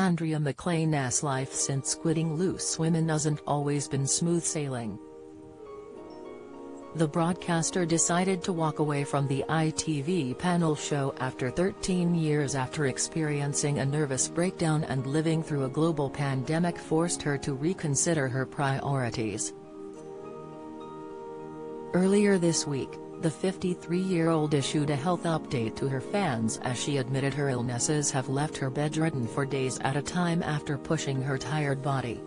Andrea McLean's life since quitting Loose Women hasn't always been smooth sailing. The broadcaster decided to walk away from the ITV panel show after 13 years after experiencing a nervous breakdown, and living through a global pandemic forced her to reconsider her priorities. Earlier this week, the 53-year-old issued a health update to her fans as she admitted her illnesses have left her bedridden for days at a time after pushing her tired body.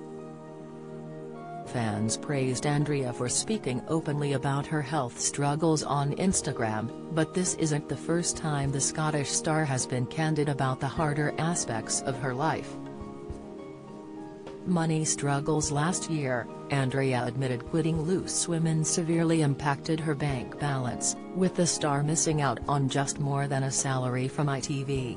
Fans praised Andrea for speaking openly about her health struggles on Instagram, but this isn't the first time the Scottish star has been candid about the harder aspects of her life. Money struggles. Last year, Andrea admitted quitting Loose Women severely impacted her bank balance, with the star missing out on just more than a salary from ITV.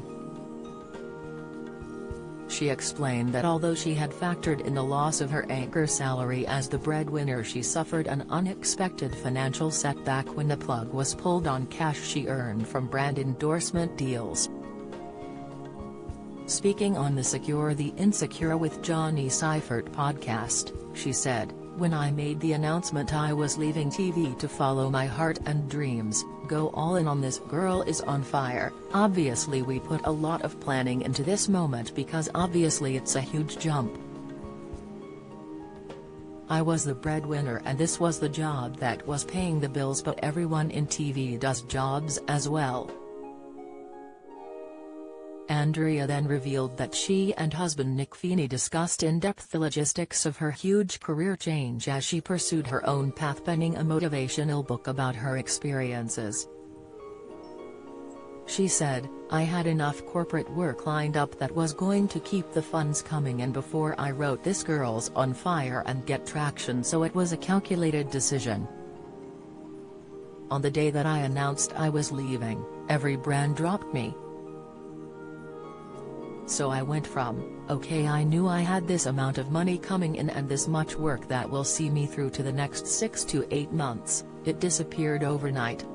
She explained that although she had factored in the loss of her anchor salary as the breadwinner, she suffered an unexpected financial setback when the plug was pulled on cash she earned from brand endorsement deals. Speaking on the Secure the Insecure with Johnny Seifert podcast, she said, "When I made the announcement I was leaving TV to follow my heart and dreams, go all in on This Girl Is on Fire, obviously we put a lot of planning into this moment because obviously it's a huge jump. I was the breadwinner and this was the job that was paying the bills, but everyone in TV does jobs as well." Andrea then revealed that she and husband Nick Feeney discussed in depth the logistics of her huge career change as she pursued her own path, penning a motivational book about her experiences. She said, "I had enough corporate work lined up that was going to keep the funds coming in before I wrote This Girl's on Fire and get traction, so it was a calculated decision. On the day that I announced I was leaving, every brand dropped me. So I went from, okay, I knew I had this amount of money coming in and this much work that will see me through to the next 6 to 8 months, it disappeared overnight.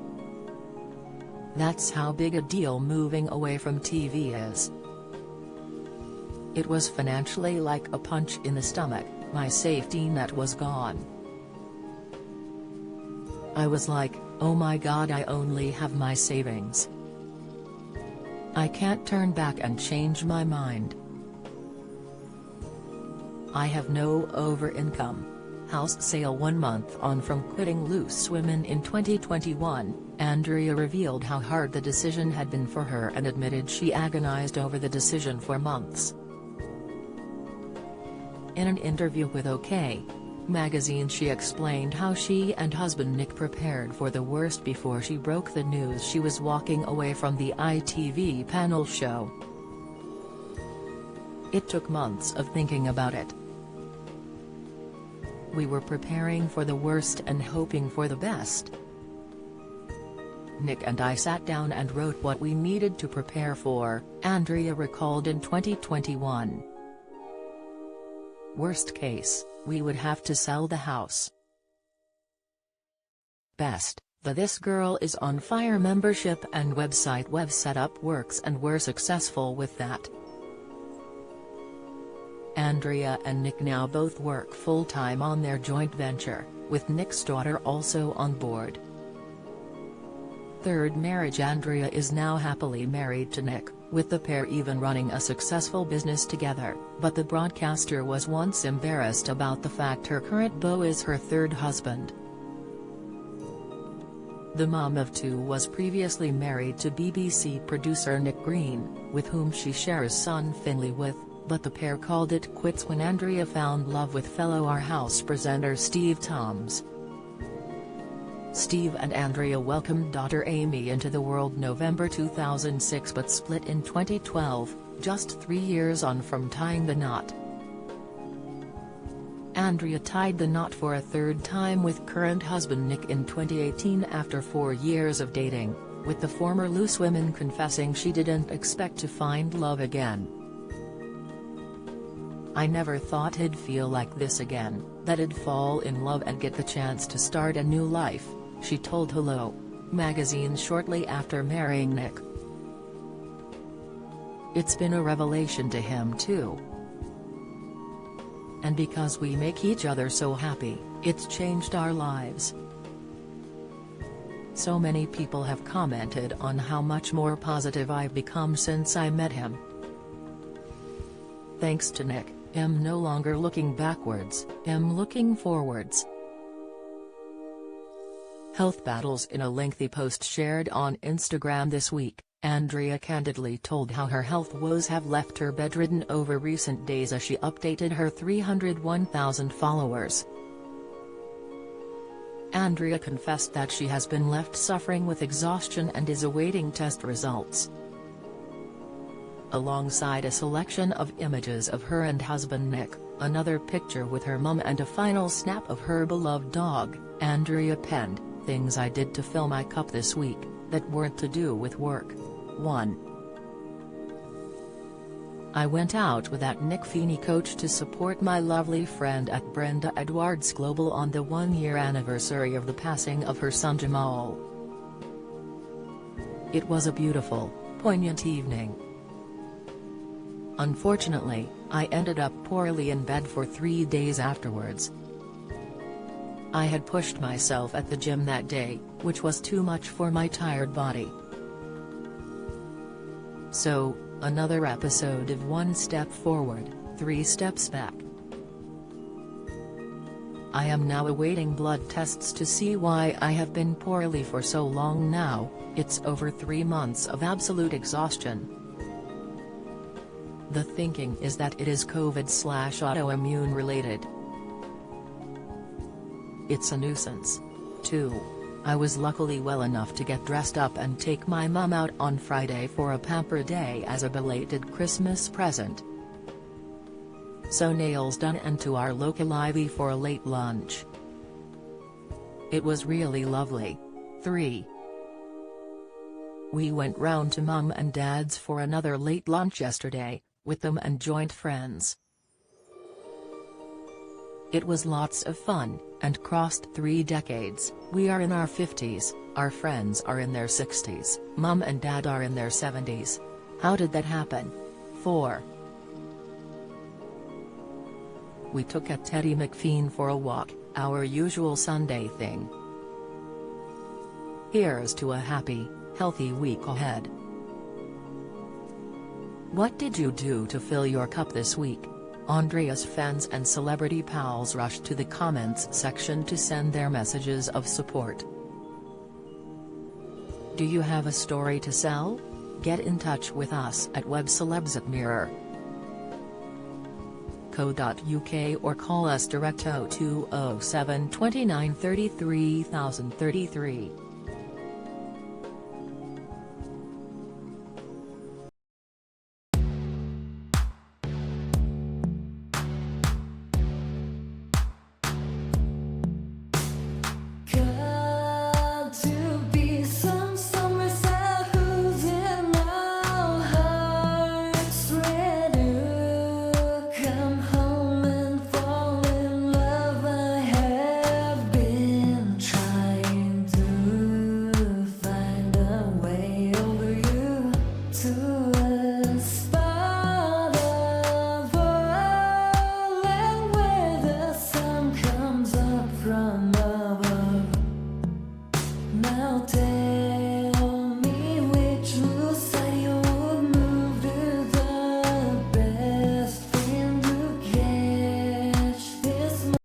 That's how big a deal moving away from TV is. It was financially like a punch in the stomach, my safety net was gone. I was like, oh my God, I only have my savings. I can't turn back and change my mind. I have no over-income." House sale 1 month on from quitting Loose Women in 2021, Andrea revealed how hard the decision had been for her and admitted she agonized over the decision for months. In an interview with OK! Magazine, she explained how she and husband Nick prepared for the worst before she broke the news she was walking away from the ITV panel show. "It took months of thinking about it. We were preparing for the worst and hoping for the best. Nick and I sat down and wrote what we needed to prepare for," Andrea recalled in 2021. "Worst case, we would have to sell the house. Best, the This Girl Is on Fire membership and website web setup works, and we're successful with that." Andrea and Nick now both work full-time on their joint venture, with Nick's daughter also on board. Third marriage. Andrea is now happily married to Nick, with the pair even running a successful business together, but the broadcaster was once embarrassed about the fact her current beau is her third husband. The mom of two was previously married to BBC producer Nick Green, with whom she shares son Finlay with, but the pair called it quits when Andrea found love with fellow Our House presenter Steve Toms. Steve and Andrea welcomed daughter Amy into the world November 2006 but split in 2012, just 3 years on from tying the knot. Andrea tied the knot for a third time with current husband Nick in 2018 after 4 years of dating, with the former Loose Women confessing she didn't expect to find love again. "I never thought I'd feel like this again, that I'd fall in love and get the chance to start a new life," she told Hello! Magazine shortly after marrying Nick. It's been a revelation to him too. And because we make each other so happy, it's changed our lives. So many people have commented on how much more positive I've become since I met him. Thanks to Nick, I'm no longer looking backwards, I'm looking forwards. Health battles. In a lengthy post shared on Instagram this week, Andrea candidly told how her health woes have left her bedridden over recent days as she updated her 301,000 followers. Andrea confessed that she has been left suffering with exhaustion and is awaiting test results. Alongside a selection of images of her and husband Nick, another picture with her mum and a final snap of her beloved dog, Andrea penned, "Things I did to fill my cup this week, that weren't to do with work. 1. I went out with that Nick Feeney coach to support my lovely friend at Brenda Edwards Global on the 1-year anniversary of the passing of her son Jamal. It was a beautiful, poignant evening. Unfortunately, I ended up poorly in bed for 3 days afterwards. I had pushed myself at the gym that day, which was too much for my tired body. So, another episode of 1 step forward, 3 steps back. I am now awaiting blood tests to see why I have been poorly for so long now. It's over 3 months of absolute exhaustion. The thinking is that it is COVID/autoimmune related. It's a nuisance. 2. I was luckily well enough to get dressed up and take my mum out on Friday for a pamper day as a belated Christmas present. So nails done and to our local Ivy for a late lunch. It was really lovely. 3. We went round to Mum and Dad's for another late lunch yesterday, with them and joint friends. It was lots of fun, and crossed 3 decades. We are in our 50s, our friends are in their 60s, Mum and Dad are in their 70s. How did that happen? 4. We took a Teddy McLean for a walk, our usual Sunday thing. Here's to a happy, healthy week ahead. What did you do to fill your cup this week? Andrea's fans and celebrity pals rushed to the comments section to send their messages of support. Do you have a story to sell? Get in touch with us at webcelebs@mirror.co.uk or call us direct 0207 29 33 033.